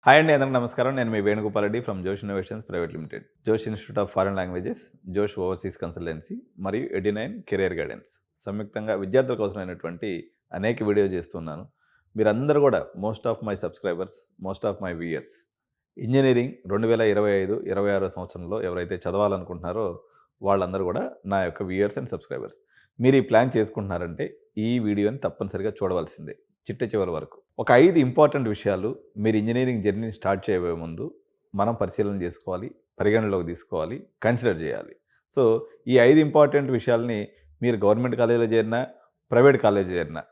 Hi అండి, అందరికీ నమస్కారం. నేను మీ వేణుగోపాల్ రెడ్డి ఫ్రమ్ జోష్ ఇన్నోవేషన్స్ ప్రైవేట్ లిమిటెడ్, జోష్ ఇన్స్టిట్యూట్ ఆఫ్ ఫారెన్ లాంగ్వేజెస్, జోష్ ఓవర్సీస్ కన్సల్టెన్సీ మరియు ఎడినైన్ కెరియర్ గైడెన్స్ సంయుక్తంగా విద్యార్థుల కోసమైనటువంటి అనేక వీడియో చేస్తున్నాను. మీరందరూ కూడా most of my subscribers, most of my viewers engineering 2025-26 సంవత్సరంలో ఎవరైతే చదవాలనుకుంటున్నారో వాళ్ళందరూ కూడా నా యొక్క వ్యూయర్స్ అండ్ సబ్స్క్రైబర్స్. మీరు ఈ ప్లాన్ చేసుకుంటున్నారంటే ఈ వీడియోని తప్పనిసరిగా చూడవలసిందే చిట్ట చివరి వరకు. ఒక 5 ఇంపార్టెంట్ విషయాలు మీరు ఇంజనీరింగ్ జర్నీని స్టార్ట్ చేయబోయే ముందు మనం పరిశీలన చేసుకోవాలి, పరిగణనలోకి తీసుకోవాలి, కన్సిడర్ చేయాలి. సో ఈ 5 ఇంపార్టెంట్ విషయాల్ని మీరు గవర్నమెంట్ కాలేజీలో చేరినా, ప్రైవేట్ కాలేజీలో చేరినా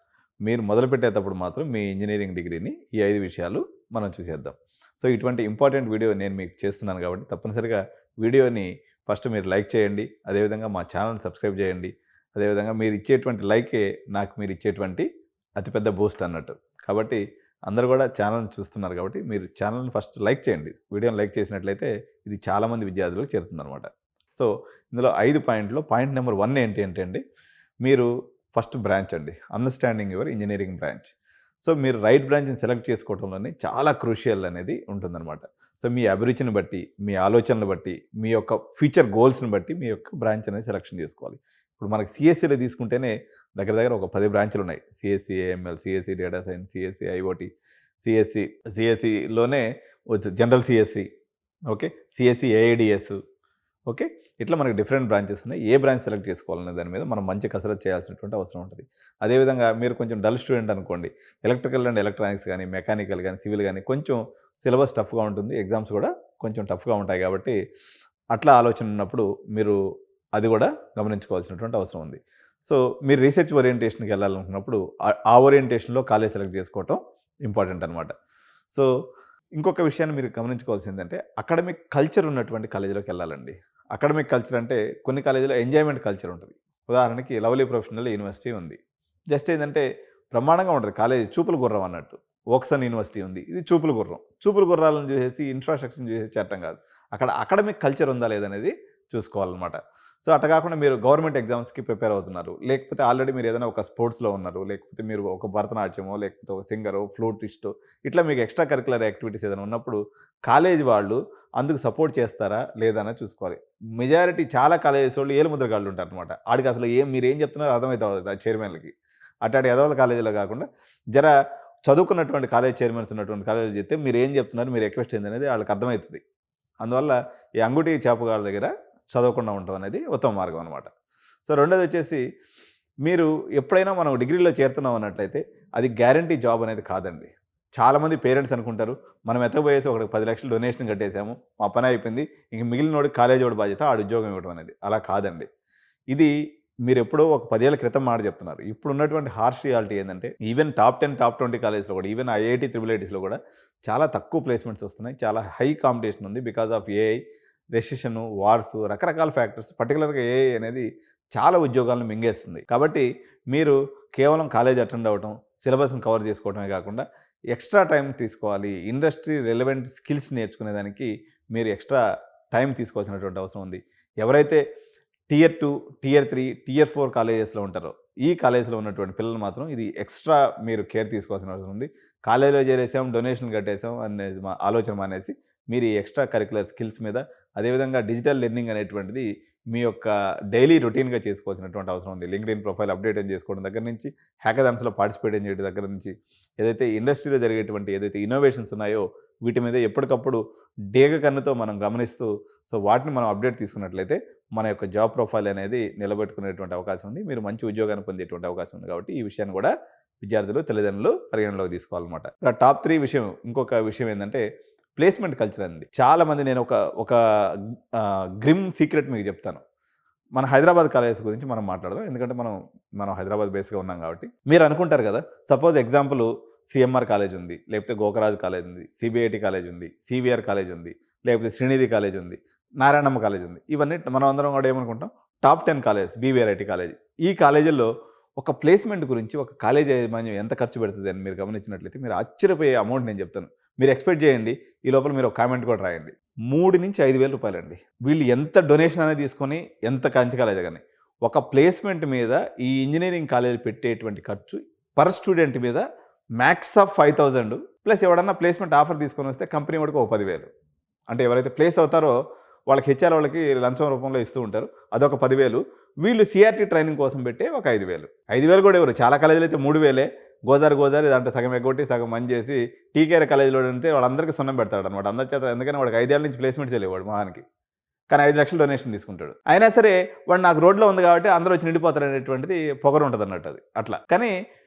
మీరు మొదలుపెట్టేటప్పుడు మాత్రం మీ ఇంజనీరింగ్ డిగ్రీని ఈ 5 విషయాలు మనం చూసేద్దాం. సో ఇటువంటి ఇంపార్టెంట్ వీడియో నేను మీకు చేస్తున్నాను కాబట్టి తప్పనిసరిగా వీడియోని ఫస్ట్ మీరు లైక్ చేయండి. అదేవిధంగా మా ఛానల్ని సబ్స్క్రైబ్ చేయండి. అదేవిధంగా మీరు ఇచ్చేటువంటి లైకే నాకు మీరు ఇచ్చేటువంటి అతిపెద్ద బూస్ట్ అన్నట్టు. కాబట్టి అందరూ కూడా ఛానల్ని చూస్తున్నారు కాబట్టి మీరు ఛానల్ని ఫస్ట్ లైక్ చేయండి. వీడియోని లైక్ చేసినట్లయితే ఇది చాలామంది విద్యార్థులకు చేరుతుందనమాట. సో ఇందులో 5 పాయింట్లో పాయింట్ నెంబర్ 1 ఏంటి అంటే అండి, మీరు ఫస్ట్ బ్రాంచ్ అండి, understanding your engineering branch. So మీరు రైట్ బ్రాంచ్ని సెలెక్ట్ చేసుకోవడంలోనే చాలా క్రూషియల్ అనేది ఉంటుందన్నమాట. సో మీ అభిరుచిని బట్టి, మీ ఆలోచనలు బట్టి, మీ యొక్క ఫ్యూచర్ గోల్స్ని బట్టి మీ యొక్క బ్రాంచ్ అనేది సెలెక్షన్ చేసుకోవాలి. ఇప్పుడు మనకి సిఎస్సిలో తీసుకుంటేనే దగ్గర దగ్గర ఒక 10 బ్రాంచ్లు ఉన్నాయి. CSC AML, CSC data science, CSC IoT, సిఎస్సిలోనే general CSC, okay, CSC AIDS, okay, ఇట్లా మనకి డిఫరెంట్ బ్రాంచెస్ ఉన్నాయి. ఏ బ్రాంచ్ సెలెక్ట్ చేసుకోవాలనే దాని మీద మనం మంచి కసరత్తు చేయాల్సినటువంటి అవసరం ఉంటుంది. అదేవిధంగా మీరు కొంచెం డల్ స్టూడెంట్ అనుకోండి, ఎలక్ట్రికల్ అండ్ ఎలక్ట్రానిక్స్ కానీ, మెకానికల్ కానీ, సివిల్ కానీ కొంచెం సిలబస్ టఫ్గా ఉంటుంది, ఎగ్జామ్స్ కూడా కొంచెం టఫ్గా ఉంటాయి. కాబట్టి అట్లా ఆలోచన ఉన్నప్పుడు మీరు అది కూడా గమనించుకోవాల్సినటువంటి అవసరం ఉంది. సో మీరు రీసెర్చ్ ఓరియంటేషన్కి వెళ్ళాలనుకున్నప్పుడు ఆ ఓరియంటేషన్లో కాలేజ్ సెలెక్ట్ చేసుకోవటం ఇంపార్టెంట్ అనమాట. సో ఇంకొక విషయాన్ని మీరు గమనించుకోవాల్సిందంటే అకాడమిక్ కల్చర్ ఉన్నటువంటి కాలేజీలోకి వెళ్ళాలండి. అకాడమిక్ కల్చర్ అంటే కొన్ని కాలేజీలో ఎంజాయ్మెంట్ కల్చర్ ఉంటుంది. ఉదాహరణకి లవ్లీ ప్రొఫెషనల్ యూనివర్సిటీ ఉంది. జస్ట్ ఏంటంటే బ్రహ్మాండంగా ఉంటుంది కాలేజీ, చూపులు గుర్రం అన్నట్టు. ఓక్సన్ యూనివర్సిటీ ఉంది, ఇది చూపులు గుర్రం. చూపులు గుర్రాలను చూసేసి ఇన్ఫ్రాస్ట్రక్చర్ని చూసేసి చట్టం కాదు, అక్కడ అకాడమిక్ కల్చర్ ఉందా లేదనేది చూసుకోవాలన్నమాట. సో అట్లా కాకుండా మీరు గవర్నమెంట్ ఎగ్జామ్స్కి ప్రిపేర్ అవుతున్నారు, లేకపోతే ఆల్రెడీ మీరు ఏదైనా ఒక స్పోర్ట్స్లో ఉన్నారు, లేకపోతే మీరు ఒక భరతనాట్యమో, లేకపోతే ఒక సింగరో, ఫ్లూటిస్టో, ఇట్లా మీకు ఎక్స్ట్రా కరికులర్ యాక్టివిటీస్ ఏదైనా ఉన్నప్పుడు కాలేజ్ వాళ్ళు అందుకు సపోర్ట్ చేస్తారా లేదా అని చూసుకోవాలి. మెజారిటీ చాలా కాలేజెస్ వాళ్ళు ఏలు ముద్రగాళ్ళు ఉంటారు అనమాట. ఆడికి అసలు మీరు ఏం చెప్తున్నారో అర్థమవుతుంది చైర్మన్లకి. అట్లాంటి ఎదవల కాలేజీలో కాకుండా జర చదువుకున్నటువంటి కాలేజ్ చైర్మన్స్ ఉన్నటువంటి కాలేజీలు చెప్తే మీరు ఏం చెప్తున్నారు, మీరు రిక్వెస్ట్ ఏంది అనేది వాళ్ళకి అర్థమవుతుంది. అందువల్ల ఈ అంగుటి చేపగాళ్ళ దగ్గర చదవకుండా ఉండటం అనేది ఉత్తమ మార్గం అనమాట. సో రెండోది వచ్చేసి, మీరు ఎప్పుడైనా మనం డిగ్రీలో చేరుతున్నాం అన్నట్లయితే అది గ్యారంటీ జాబ్ అనేది కాదండి. చాలామంది పేరెంట్స్ అనుకుంటారు మనం ఎత్తకపోయేసి ఒకటి 10 లక్షలు డొనేషన్ కట్టేసాము, మా పని అయిపోయింది, ఇంక మిగిలినోడికి కాలేజ్ వాడి బాధ్యత ఆడు ఉద్యోగం ఇవ్వడం అనేది. అలా కాదండి. ఇది మీరు ఎప్పుడో ఒక 10 ఏళ్ల క్రితం మాట చెప్తున్నారు. ఇప్పుడు ఉన్నటువంటి హార్ష్ రియాలిటీ ఏంటంటే ఈవెన్ టాప్ 10, టాప్ 20 కాలేజ్లో కూడా, ఈవెన్ ఐఐటి, ట్రిపుల్ ఐటీస్లో కూడా చాలా తక్కువ ప్లేస్మెంట్స్ వస్తున్నాయి. చాలా హై కాంపిటీషన్ ఉంది బికాజ్ ఆఫ్ ఏఐ, రెసిషను, వార్సు, రకరకాల ఫ్యాక్టర్స్. పర్టికులర్గా ఏఐ అనేది చాలా ఉద్యోగాలను మింగేస్తుంది. కాబట్టి మీరు కేవలం కాలేజ్ అటెండ్ అవ్వటం, సిలబస్ని కవర్ చేసుకోవడమే కాకుండా ఎక్స్ట్రా టైం తీసుకోవాలి. ఇండస్ట్రీ రెలవెంట్ స్కిల్స్ నేర్చుకునేదానికి మీరు ఎక్స్ట్రా టైం తీసుకోవాల్సినటువంటి అవసరం ఉంది. ఎవరైతే టియర్ 2, టియర్ 3, టియర్ 4 కాలేజెస్లో ఉంటారో ఈ కాలేజ్లో ఉన్నటువంటి పిల్లలు మాత్రం ఇది ఎక్స్ట్రా మీరు కేర్ తీసుకోవాల్సిన అవసరం ఉంది. కాలేజీలో చేరేసాం, డొనేషన్ కట్టేసాం అనేది ఆలోచన మానేసి మీరు ఈ ఎక్స్ట్రా కరికులర్ స్కిల్స్ మీద, అదేవిధంగా డిజిటల్ లెర్నింగ్ అనేటువంటిది మీ యొక్క డైలీ రొటీన్గా చేసుకోవాల్సినటువంటి అవసరం ఉంది. లింక్డ్ఇన్ ప్రొఫైల్ అప్డేట్ చేసుకోవడం దగ్గర నుంచి, హ్యాకథాన్స్లో పార్టిసిపేట్ చేయడం దగ్గర నుంచి, ఏదైతే ఇండస్ట్రీలో జరిగేటువంటి ఏదైతే ఇన్నోవేషన్స్ ఉన్నాయో వీటి మీద ఎప్పటికప్పుడు డేగ కన్నుతో మనం గమనిస్తూ, సో వాటిని మనం అప్డేట్ తీసుకున్నట్లయితే మన యొక్క జాబ్ ప్రొఫైల్ అనేది నిలబెట్టుకునేటువంటి అవకాశం ఉంది. మీరు మంచి ఉద్యోగాన్ని పొందేటువంటి అవకాశం ఉంది. కాబట్టి ఈ విషయాన్ని కూడా విద్యార్థులు, తల్లిదండ్రులు పరిగణలోకి తీసుకోవాలన్నమాట. టాప్ 3 విషయం, ఇంకొక విషయం ఏంటంటే ప్లేస్మెంట్ కల్చర్ అండి. చాలామంది, నేను ఒక గ్రిమ్ సీక్రెట్ మీకు చెప్తాను. మన హైదరాబాద్ కాలేజెస్ గురించి మనం మాట్లాడదాం, ఎందుకంటే మనం హైదరాబాద్ బేస్గా ఉన్నాం కాబట్టి. మీరు అనుకుంటారు కదా, సపోజ్ ఎగ్జాంపుల్ సిఎంఆర్ కాలేజ్ ఉంది, లేకపోతే గోకరాజు కాలేజ్ ఉంది, సిబిఐటి కాలేజ్ ఉంది, సివిఆర్ కాలేజ్ ఉంది, లేకపోతే శ్రీనిధి కాలేజ్ ఉంది, నారాయణమ్మ కాలేజ్ ఉంది. ఇవన్నీ మనం అందరం కూడా ఏమనుకుంటాం, టాప్ 10 కాలేజ్, బీవీఆర్ఐటి కాలేజ్. ఈ కాలేజీల్లో ఒక ప్లేస్మెంట్ గురించి ఒక కాలేజ్ యాజమాన్యం ఎంత ఖర్చు పెడుతుంది అని మీరు గమనించినట్లయితే మీరు ఆశ్చర్యపోయే అమౌంట్ నేను చెప్తాను. మీరు ఎక్స్పెక్ట్ చేయండి. ఈ లోపల మీరు ఒక కామెంట్ కూడా రాయండి. 3,000-5,000 రూపాయలండి. వీళ్ళు ఎంత డొనేషన్ అనేది తీసుకొని ఎంత కంచి కాలేజ్ కానీ ఒక ప్లేస్మెంట్ మీద ఈ ఇంజనీరింగ్ కాలేజ్ పెట్టేటువంటి ఖర్చు పర్ స్టూడెంట్ మీద మ్యాక్స్ ఆఫ్ 5,000 ప్లస్ ఎవడన్నా ప్లేస్మెంట్ ఆఫర్ తీసుకొని వస్తే కంపెనీ వాడికి ఒక 10,000. అంటే ఎవరైతే ప్లేస్ అవుతారో వాళ్ళకి హెచ్ఆర్ వాళ్ళకి లంచం రూపంలో ఇస్తూ ఉంటారు. అదొక 10,000. వీళ్ళు సిఆర్టీ ట్రైనింగ్ కోసం పెట్టే ఒక 5,000. 5,000 కూడా ఎవరు చాలా కాలేజీలు అయితే 3,000. గోదారి దాంట్లో సగం ఎగ్గొట్టి సగం మంది చేసి టీకేఆర్ కాలేజీలో అంటే వాళ్ళందరికీ సున్నం పెడతాడు అనమాట. అందరి చేత, ఎందుకని వాడికి 5 ఏళ్ల నుంచి ప్లేస్మెంట్స్ వెళ్ళేవాడు మహానికి. కానీ 5 లక్షలు డొనేషన్ తీసుకుంటాడు. అయినా సరే వాడు నాకు రోడ్లో ఉంది కాబట్టి అందరూ వచ్చి నిండిపోతారు అనేటువంటిది పొగరు ఉంటుంది అన్నట్టు అది అట్లా. కానీ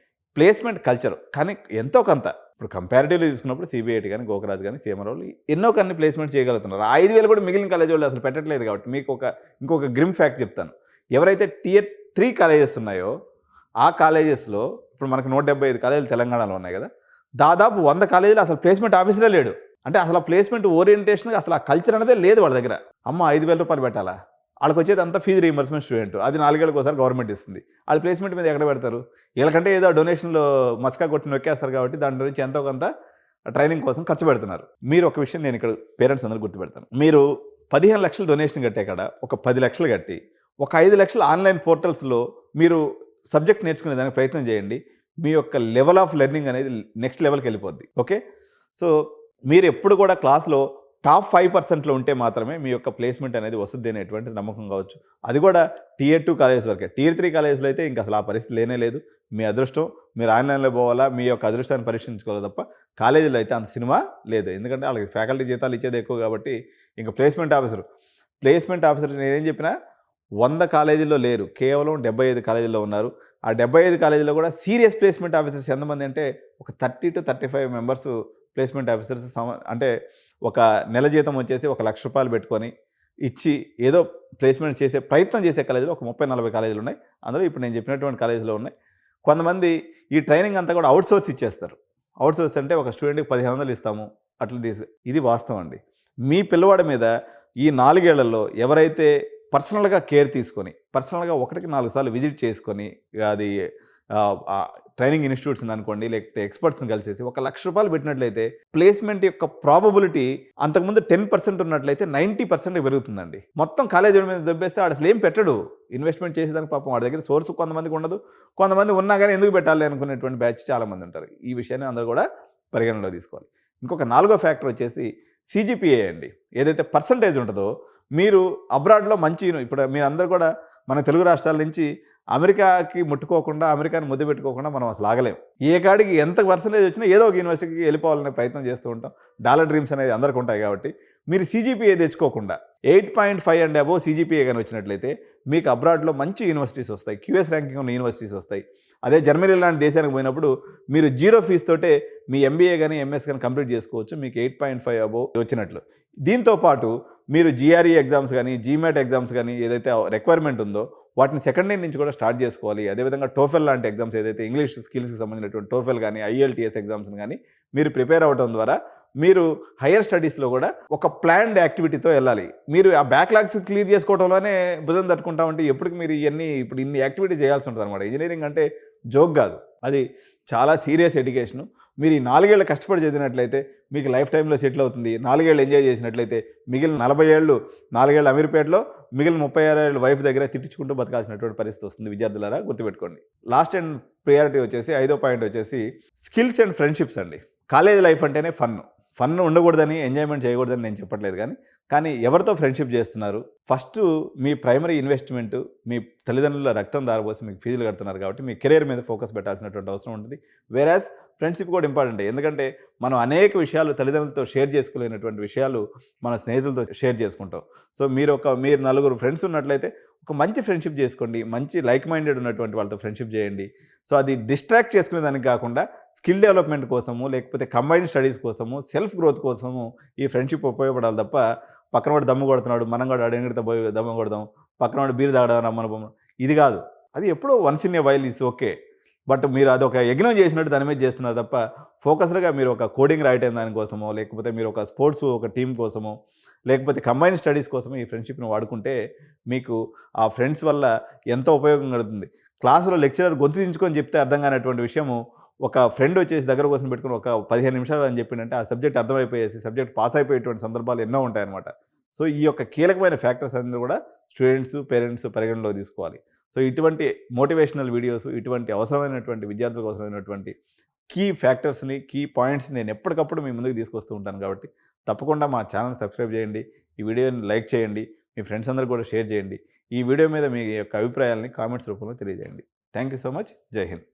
ప్లేస్మెంట్ కల్చర్ కానీ ఎంతో కొంత ఇప్పుడు కంపారిటివ్లీ తీసుకున్నప్పుడు సిబిఐటి కానీ గోకరాజ్ కానీ సీఎంఆర్ వాళ్ళు ఎన్నో కొన్ని ప్లేస్మెంట్స్ చేయగలుగుతున్నారు. 5,000 కూడా మిగిలిన కాలేజ్ వాళ్ళు అసలు పెట్టట్లేదు. కాబట్టి మీకు ఇంకొక గ్రిమ్ ఫ్యాక్ట్ చెప్తాను. ఎవరైతే Tier 3 కాలేజెస్ ఉన్నాయో ఆ కాలేజెస్లో ఇప్పుడు మనకు 175 కాలేజీలు తెలంగాణలో ఉన్నాయి కదా, దాదాపు 100 కాలేజీలు అసలు ప్లేస్మెంట్ ఆఫీసరే లేడు. అంటే అసలు ప్లేస్మెంట్ ఓరియంటేషన్ అసలు ఆ కల్చర్ అనేది లేదు వాళ్ళ దగ్గర. అమ్మ 5,000 రూపాయలు పెట్టాలా, వాళ్ళకి వచ్చేది అంతా ఫీజు రీయింబర్స్మెంట్ స్టూడెంట్, అది 4 ఏళ్ళకి ఒకసారి గవర్నమెంట్ ఇస్తుంది. వాళ్ళు ప్లేస్మెంట్ మీద ఎక్కడ పెడతారు? వీళ్ళకంటే ఏదో డొనేషన్లో మస్కా కొట్టి నొక్కేస్తారు కాబట్టి దాంట్లో నుంచి ఎంతో కొంత ట్రైనింగ్ కోసం ఖర్చు పెడుతున్నారు. మీరు ఒక విషయం నేను ఇక్కడ పేరెంట్స్ అందరూ గుర్తుపెడతాను. మీరు 15 లక్షలు డొనేషన్ కట్టే కాడ ఒక 10 లక్షలు కట్టి ఒక 5 లక్షలు ఆన్లైన్ పోర్టల్స్లో మీరు సబ్జెక్ట్ నేర్చుకునే దానికి ప్రయత్నం చేయండి. మీ యొక్క లెవెల్ ఆఫ్ లెర్నింగ్ అనేది నెక్స్ట్ లెవెల్కి వెళ్ళిపోద్ది. ఓకే, సో మీరు ఎప్పుడు కూడా క్లాస్లో టాప్ 5% ఉంటే మాత్రమే మీ యొక్క ప్లేస్మెంట్ అనేది వస్తుంది అనేటువంటి నమ్మకం కావచ్చు. అది కూడా Tier 2 కాలేజెస్ వరకే. Tier 3 కాలేజెస్లో అయితే ఇంకా అసలు ఆ పరిస్థితి లేనే లేదు. మీ అదృష్టం మీరు ఆన్లైన్లో పోవాలా, మీ యొక్క అదృష్టాన్ని పరీక్షించుకోవాలి తప్ప కాలేజీలో అయితే అంత సినిమా లేదు. ఎందుకంటే వాళ్ళకి ఫ్యాకల్టీ జీతాలు ఇచ్చేది ఎక్కువ కాబట్టి ఇంకా ప్లేస్మెంట్ ఆఫీసర్ నేనేం చెప్పినా 100 కాలేజీల్లో లేరు, కేవలం 75 కాలేజీల్లో ఉన్నారు. ఆ 75 కాలేజీలో కూడా సీరియస్ ప్లేస్మెంట్ ఆఫీసర్స్ ఎంతమంది అంటే ఒక 30 to 35 మెంబర్స్ ప్లేస్మెంట్ ఆఫీసర్స్. అంటే ఒక నెల జీతం వచ్చేసి ఒక ₹1,00,000 పెట్టుకొని ఇచ్చి ఏదో ప్లేస్మెంట్ చేసే ప్రయత్నం చేసే కాలేజీలు ఒక 30-40 కాలేజీలు ఉన్నాయి. అందులో ఇప్పుడు నేను చెప్పినటువంటి కాలేజీలో ఉన్నాయి. కొంతమంది ఈ ట్రైనింగ్ అంతా కూడా అవుట్సోర్స్ ఇచ్చేస్తారు. అవుట్సోర్స్ అంటే ఒక స్టూడెంట్కి 1,500 ఇస్తాము అట్లా ఇది వాస్తవం అండి. మీ పిల్లవాడి మీద ఈ 4 ఏళ్లలో ఎవరైతే పర్సనల్గా కేర్ తీసుకొని పర్సనల్గా 1కి 4 సార్లు విజిట్ చేసుకొని అది ట్రైనింగ్ ఇన్స్టిట్యూట్స్ అనుకోండి లేకపోతే ఎక్స్పర్ట్స్ని కలిసేసి ఒక ₹1,00,000 పెట్టినట్లయితే ప్లేస్మెంట్ యొక్క ప్రాబబిలిటీ అంతకుముందు 10% ఉన్నట్లయితే 90% పెరుగుతుందండి. మొత్తం కాలేజీ మీద దెబ్బేస్తే ఆడు అసలు ఏం పెట్టడు. ఇన్వెస్ట్మెంట్ చేసేదానికి పాపం వాడి దగ్గర సోర్స్ కొంతమందికి ఉండదు, కొంతమంది ఉన్నా కానీ ఎందుకు పెట్టాలి అనుకునేటువంటి బ్యాచ్ చాలామంది ఉంటారు. ఈ విషయాన్ని అందరూ కూడా పరిగణనలో తీసుకోవాలి. ఇంకొక 4వ ఫ్యాక్టర్ వచ్చేసి CGPA అండి. ఏదైతే పర్సంటేజ్ ఉంటుందో మీరు అబ్రాడ్లో మంచి ఇప్పుడు మీరందరూ కూడా మన తెలుగు రాష్ట్రాల నుంచి అమెరికాకి ముట్టుకోకుండా అమెరికాని ముద్దు పెట్టుకోకుండా మనం అసలు ఆగలేం. ఏ కాడికి ఎంత పర్సంటేజ్ వచ్చినా ఏదో ఒక యూనివర్సిటీకి వెళ్ళిపోవాలనే ప్రయత్నం చేస్తూ ఉంటాం. డాలర్ డ్రీమ్స్ అనేది అందరికీ ఉంటాయి కాబట్టి మీరు CGPA తెచ్చుకోకుండా 8.5 అండ్ అబోవ్ CGPA కానీ వచ్చినట్లయితే మీకు అబ్రాడ్లో మంచి యూనివర్సిటీస్ వస్తాయి, QS ర్యాంకింగ్ ఉన్న యూనివర్సిటీస్ వస్తాయి. అదే జర్మనీ లాంటి దేశానికి పోయినప్పుడు మీరు 0 ఫీజు తోటే మీ MBA కానీ MS కానీ కంప్లీట్ చేసుకోవచ్చు మీకు 8.5 అబోవ్ వచ్చినట్లు. దీంతోపాటు మీరు GRE ఎగ్జామ్స్ కానీ GMAT ఎగ్జామ్స్ కానీ ఏదైతే రిక్వైర్మెంట్ ఉందో వాటిని సెకండ్ ఇయర్ నుంచి కూడా స్టార్ట్ చేసుకోవాలి. అదేవిధంగా టోఫెల్ లాంటి ఎగ్జామ్స్ ఏదైతే ఇంగ్లీష్ స్కిల్స్కి సంబంధించినటువంటి టోఫెల్ కానీ IELTS ఎగ్జామ్స్ని కానీ మీరు ప్రిపేర్ అవ్వడం ద్వారా మీరు హయ్యర్ స్టడీస్లో కూడా ఒక ప్లాన్డ్ యాక్టివిటీతో వెళ్ళాలి. మీరు ఆ బ్యాక్లాగ్స్ క్లియర్ చేసుకోవడంలోనే భుజం తట్టుకుంటా ఉంటే ఎప్పటికి మీరు ఇప్పుడు ఇన్ని యాక్టివిటీ చేయాల్సి ఉంటుంది అనమాట. ఇంజనీరింగ్ అంటే జోక్ కాదు, అది చాలా సీరియస్ ఎడ్యుకేషను. మీరు ఈ 4 ఏళ్ళు కష్టపడి చదివినట్లయితే మీకు లైఫ్ టైంలో సెటిల్ అవుతుంది. 4 ఏళ్ళు ఎంజాయ్ చేసినట్లయితే మిగిలిన 40 ఏళ్ళు 4 ఏళ్ళు అమీర్పేటలో మిగిలిన 36 ఏళ్ళు వైఫ్ దగ్గర తిట్టించుకుంటూ బతకాల్సినటువంటి పరిస్థితి వస్తుంది. విద్యార్థులారా గుర్తుపెట్టుకోండి. లాస్ట్ అండ్ ప్రియారిటీ వచ్చేసి 5వ పాయింట్ వచ్చేసి స్కిల్స్ అండ్ ఫ్రెండ్షిప్స్ అండి. కాలేజ్ లైఫ్ అంటేనే ఫన్ ఉండకూడదని, ఎంజాయ్మెంట్ చేయకూడదని నేను చెప్పట్లేదు, కానీ ఎవరితో ఫ్రెండ్షిప్ చేస్తున్నారు? ఫస్ట్ మీ ప్రైమరీ ఇన్వెస్ట్మెంట్ మీ తల్లిదండ్రుల రక్తం దారబోసి మీకు ఫీజులు కడుతున్నారు కాబట్టి మీ కెరీర్ మీద ఫోకస్ పెట్టాల్సినటువంటి అవసరం ఉంటుంది. వేరాజ్ ఫ్రెండ్షిప్ కూడా ఇంపార్టెంట్. ఎందుకంటే మనం అనేక విషయాలు తల్లిదండ్రులతో షేర్ చేసుకోలేనటువంటి విషయాలు మన స్నేహితులతో షేర్ చేసుకుంటాం. సో మీరు 4 ఫ్రెండ్స్ ఉన్నట్లయితే ఒక మంచి ఫ్రెండ్షిప్ చేసుకోండి, మంచి లైక్ మైండెడ్ ఉన్నటువంటి వాళ్ళతో ఫ్రెండ్షిప్ చేయండి. సో అది డిస్ట్రాక్ట్ చేసుకునే దానికి కాకుండా స్కిల్ డెవలప్మెంట్ కోసము లేకపోతే కంబైన్డ్ స్టడీస్ కోసము సెల్ఫ్ గ్రోత్ కోసము ఈ ఫ్రెండ్షిప్ ఉపయోగపడాలి తప్ప పక్కన వాడు దమ్ము కొడుతున్నాడు మనం కూడా అడిగితే పోయి దమ్ము కొడదాం, పక్కన వాడు బీరు తాగడం రమ్మను, ఇది కాదు. అది ఎప్పుడో once in a while is okay, but మీరు అది ఒక యజ్ఞం చేసినట్టు దాని మీద చేస్తున్నారు తప్ప ఫోకస్డ్గా మీరు ఒక కోడింగ్ రాయటం దానికోసమో లేకపోతే మీరు ఒక స్పోర్ట్స్ ఒక టీం కోసమో లేకపోతే కంబైన్డ్ స్టడీస్ కోసమో ఈ ఫ్రెండ్షిప్ని వాడుకుంటే మీకు ఆ ఫ్రెండ్స్ వల్ల ఎంతో ఉపయోగం కలుగుతుంది. క్లాసులో లెక్చరర్ గొంతు దించుకొని చెప్తే అర్థం కానటువంటి విషయము ఒక ఫ్రెండ్ వచ్చేసి దగ్గర కోసం పెట్టుకుని ఒక 15 నిమిషాలు అని చెప్పిందంటే ఆ సబ్జెక్ట్ అర్థమైపోయేసి సబ్జెక్ట్ పాస్ అయిపోయేటువంటి సందర్భాలు ఎన్నో ఉంటాయన్నమాట. సో ఈ యొక్క కీలకమైన ఫ్యాక్టర్స్ అన్నీ కూడా స్టూడెంట్స్ పేరెంట్స్ పరిగణలో తీసుకోవాలి. సో ఇటువంటి మోటివేషనల్ వీడియోస్, ఇటువంటి అవసరమైనటువంటి విద్యార్థులకు అవసరమైనటువంటి కీ ఫ్యాక్టర్స్ని, కీ పాయింట్స్ని నేను ఎప్పటికప్పుడు మీ ముందుకు తీసుకొస్తూ ఉంటాను కాబట్టి తప్పకుండా మా ఛానల్ సబ్స్క్రైబ్ చేయండి. ఈ వీడియోని లైక్ చేయండి. మీ ఫ్రెండ్స్ అందరికి కూడా షేర్ చేయండి. ఈ వీడియో మీద మీ యొక్క అభిప్రాయాలని కామెంట్స్ రూపంలో తెలియజేయండి. Thank you so much. జై హింద్.